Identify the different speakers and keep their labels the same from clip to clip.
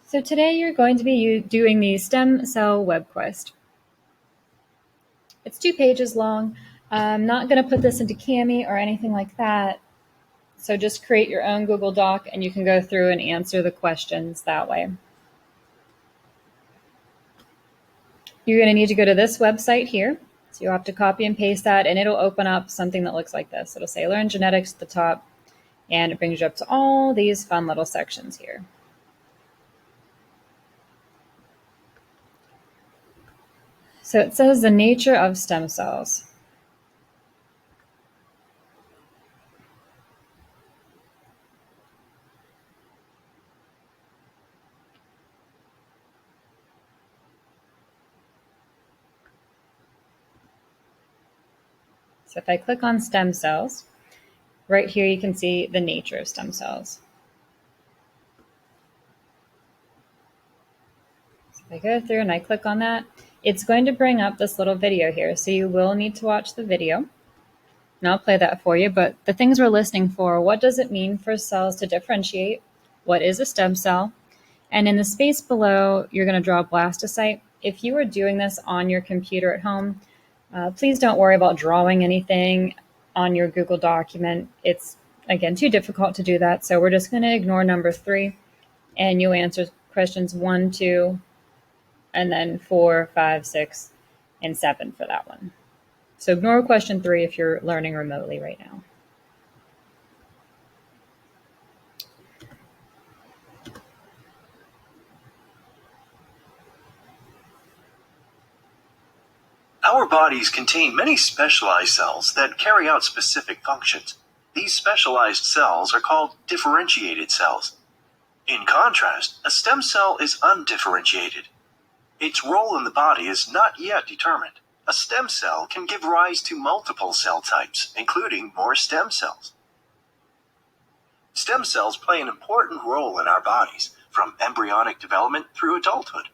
Speaker 1: So today you're going to be doing the stem cell Webquest. It's 2 pages long. I'm not going to put this into Cami or anything like that. So just create your own Google Doc and you can go through and answer the questions that way. You're going to need to go to this website here. So you'll have to copy and paste that and it'll open up something that looks like this. It'll say Learn Genetics at the top and it brings you up to all these fun little sections here. So it says the nature of stem cells. So if I click on stem cells, right here you can see the nature of stem cells. So if I go through and I click on that, it's going to bring up this little video here. So you will need to watch the video. And I'll play that for you. But the things we're listening for, what does it mean for cells to differentiate? What is a stem cell? And in the space below, you're going to draw a blastocyte. If you are doing this on your computer at home, please don't worry about drawing anything on your Google document. It's, again, too difficult to do that. So we're just going to ignore number 3, and you'll answer questions 1, 2, and then 4, 5, 6, and 7 for that one. So ignore question 3 if you're learning remotely right now.
Speaker 2: Our bodies contain many specialized cells that carry out specific functions. These specialized cells are called differentiated cells. In contrast, a stem cell is undifferentiated. Its role in the body is not yet determined. A stem cell can give rise to multiple cell types, including more stem cells. Stem cells play an important role in our bodies, from embryonic development through adulthood.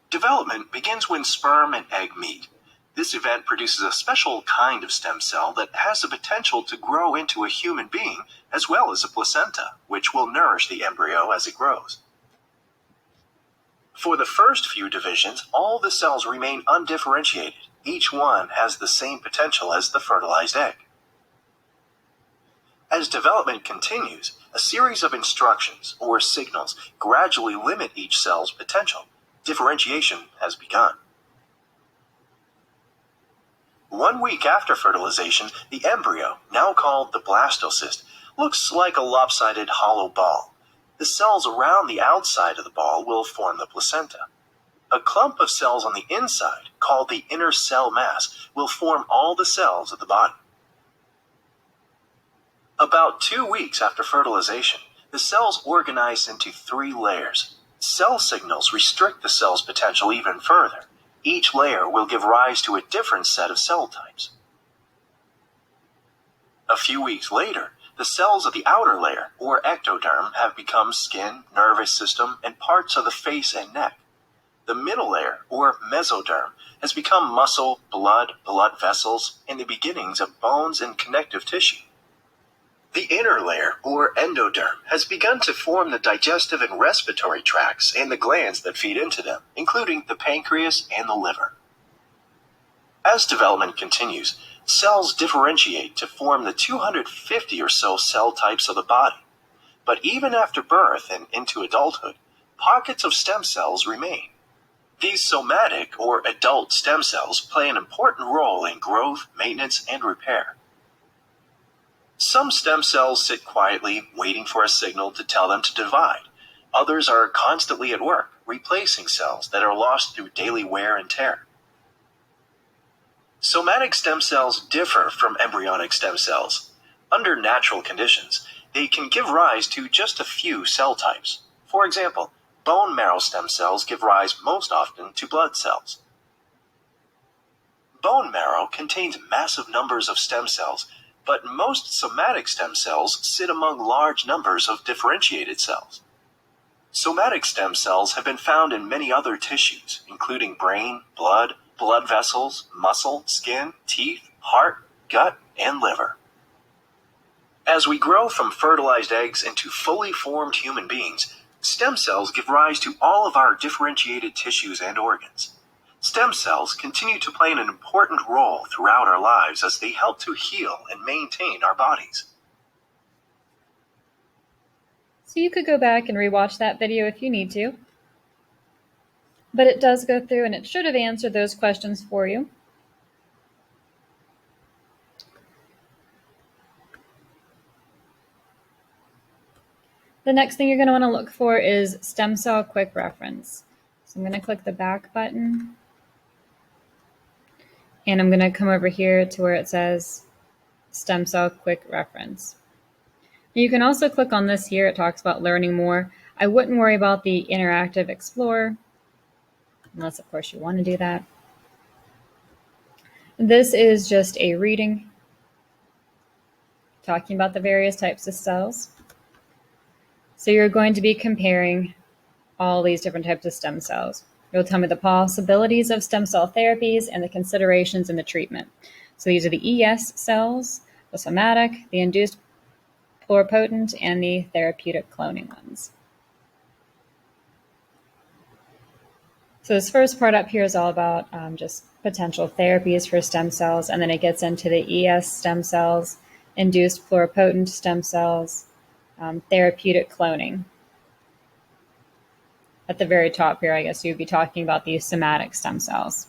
Speaker 2: Development begins when sperm and egg meet. This event produces a special kind of stem cell that has the potential to grow into a human being, as well as a placenta, which will nourish the embryo as it grows. For the first few divisions, all the cells remain undifferentiated. Each one has the same potential as the fertilized egg. As development continues, a series of instructions, or signals, gradually limit each cell's potential. Differentiation has begun. 1 week after fertilization, the embryo, now called the blastocyst, looks like a lopsided hollow ball. The cells around the outside of the ball will form the placenta. A clump of cells on the inside, called the inner cell mass, will form all the cells of the body. About 2 weeks after fertilization, the cells organize into 3 layers. Cell signals restrict the cell's potential even further. Each layer will give rise to a different set of cell types. A few weeks later, the cells of the outer layer, or ectoderm, have become skin, nervous system, and parts of the face and neck. The middle layer, or mesoderm, has become muscle, blood vessels, and the beginnings of bones and connective tissue. The inner layer, or endoderm, has begun to form the digestive and respiratory tracts and the glands that feed into them, including the pancreas and the liver. As development continues, cells differentiate to form the 250 or so cell types of the body. But even after birth and into adulthood, pockets of stem cells remain. These somatic or adult stem cells play an important role in growth, maintenance, and repair. Some stem cells sit quietly, waiting for a signal to tell them to divide. Others are constantly at work, replacing cells that are lost through daily wear and tear. Somatic stem cells differ from embryonic stem cells. Under natural conditions, they can give rise to just a few cell types. For example, bone marrow stem cells give rise most often to blood cells. Bone marrow contains massive numbers of stem cells, but most somatic stem cells sit among large numbers of differentiated cells. Somatic stem cells have been found in many other tissues, including brain, blood vessels, muscle, skin, teeth, heart, gut, and liver. As we grow from fertilized eggs into fully formed human beings, stem cells give rise to all of our differentiated tissues and organs. Stem cells continue to play an important role throughout our lives as they help to heal and maintain our bodies.
Speaker 1: So you could go back and rewatch that video if you need to. But it does go through and it should have answered those questions for you. The next thing you're going to want to look for is stem cell quick reference. So I'm going to click the back button. And I'm going to come over here to where it says stem cell quick reference. You can also click on this here. It talks about learning more. I wouldn't worry about the interactive explorer, unless of course you want to do that. This is just a reading talking about the various types of cells. So you're going to be comparing all these different types of stem cells. It'll tell me the possibilities of stem cell therapies and the considerations in the treatment. So these are the ES cells, the somatic, the induced pluripotent, and the therapeutic cloning ones. So this first part up here is all about just potential therapies for stem cells, and then it gets into the ES stem cells, induced pluripotent stem cells, therapeutic cloning. At the very top here, I guess you'd be talking about the somatic stem cells.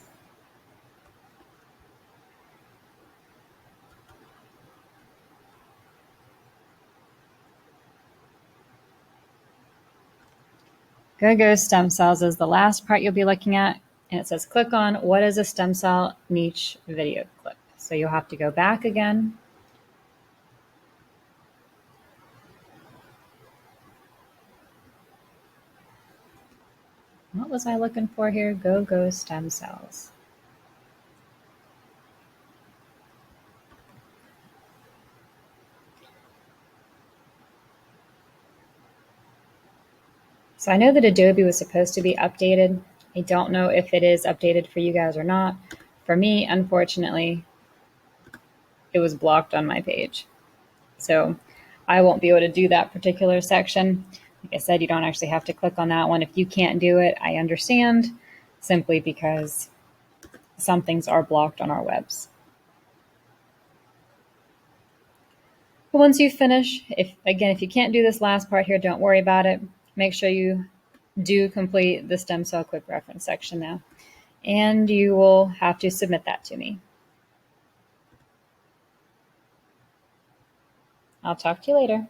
Speaker 1: Go stem cells is the last part you'll be looking at, and it says click on what is a stem cell niche video clip. So you'll have to go back again. What was I looking for here? Go stem cells. So I know that Adobe was supposed to be updated. I don't know if it is updated for you guys or not. For me, unfortunately, it was blocked on my page. So I won't be able to do that particular section. Like I said, you don't actually have to click on that one. If you can't do it, I understand, simply because some things are blocked on our webs. But once you finish, if you can't do this last part here, don't worry about it. Make sure you do complete the stem cell quick reference section now. And you will have to submit that to me. I'll talk to you later.